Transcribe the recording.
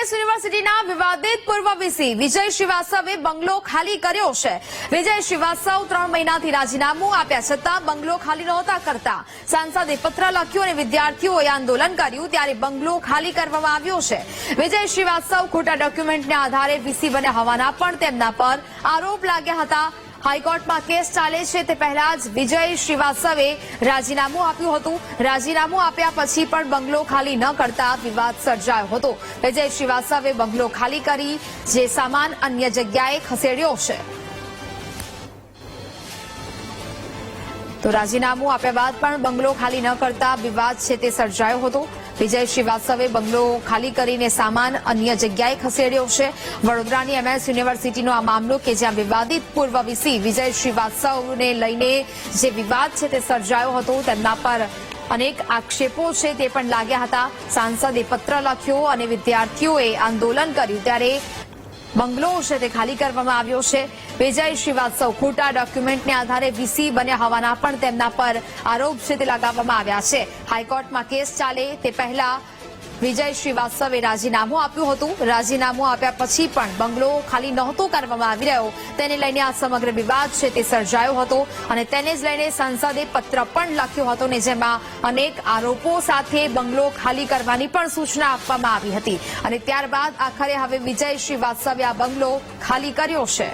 MS યુનિવર્સિટીના વિવાદિત પૂર્વ વીસી વિજય શ્રીવાસ્તવે બંગલો ખાલી કર્યો છે। વિજય શ્રીવાસ્તવ 3 મહિનાથી રાજીનામું આપ્યા છતાં બંગલો ખાલી નહોતા કરતા। સાંસદે પત્ર લખ્યો અને વિદ્યાર્થીઓએ આંદોલન કર્યું ત્યારે બંગલો ખાલી કરવામાં આવ્યો છે। વિજય શ્રીવાસ્તવ ખોટા ડોક્યુમેન્ટના આધારે વીસી બન્યા હોવાના પણ તેમના પર આરોપ લાગ્યા હતા। હાઈકોર્ટમાં કેસ ચાલે છે તે પહેલા જ વિજય શ્રીવાસ્તવે રાજીનામું આપ્યું હતું। રાજીનામું આપ્યા પછી પણ બંગલો ખાલી ન કરતા વિવાદ સર્જાયો હતો। વિજય શ્રીવાસ્તવે બંગલો ખાલી કરી જે સામાન અન્ય જગ્યાએ ખસેડ્યો છે। તો રાજીનામું આપ્યા બાદ પણ બંગલો ખાલી ન કરતા વિવાદ છે તે સર્જાયો હતો। વિજય શ્રીવાસ્તવે બંગલો ખાલી કરીને સામાન અન્ય જગ્યાએ ખસેડ્યો છે। વડોદરાની એમએસ યુનિવર્સિટીનો આ મામલો કે જ્યાં વિવાદિત પૂર્વ વીસી વિજય શ્રીવાસ્તવને લઈને જે વિવાદ છે તે સર્જાયો હતો તેમના પર અનેક આક્ષેપો છે તે પણ લાગ્યા હતા। સાંસદે પત્ર લખ્યો અને વિદ્યાર્થીઓએ આંદોલન કર્યું ત્યારે બંગલો છે તે ખાલી કરવામાં આવ્યો છે। વિજય શ્રીવાસ્તવ ખોટા ડોક્યુમેન્ટને આધારે વીસી બન્યા હોવાના પણ તેમના પર આરોપ છે તે લગાવવામાં આવ્યા છે। હાઈકોર્ટમાં કેસ ચાલે તે પહેલા વિજય શ્રીવાસ્તવે રાજીનામું આપ્યું હતું। રાજીનામું આપ્યા પછી પણ બંગલો ખાલી નહોતો કરવામાં આવી રહ્યો તેને લઈને આ સમગ્ર વિવાદ છે તે સર્જાયો હતો અને તેને જ લઈને સંસદે પત્ર પણ લખ્યો હતો ને જેમાં અનેક આરોપો સાથે બંગલો ખાલી કરવાની પણ સૂચના આપવામાં આવી હતી અને ત્યારબાદ આખરે હવે વિજય શ્રીવાસ્તવે આ બંગલો ખાલી કર્યો છે।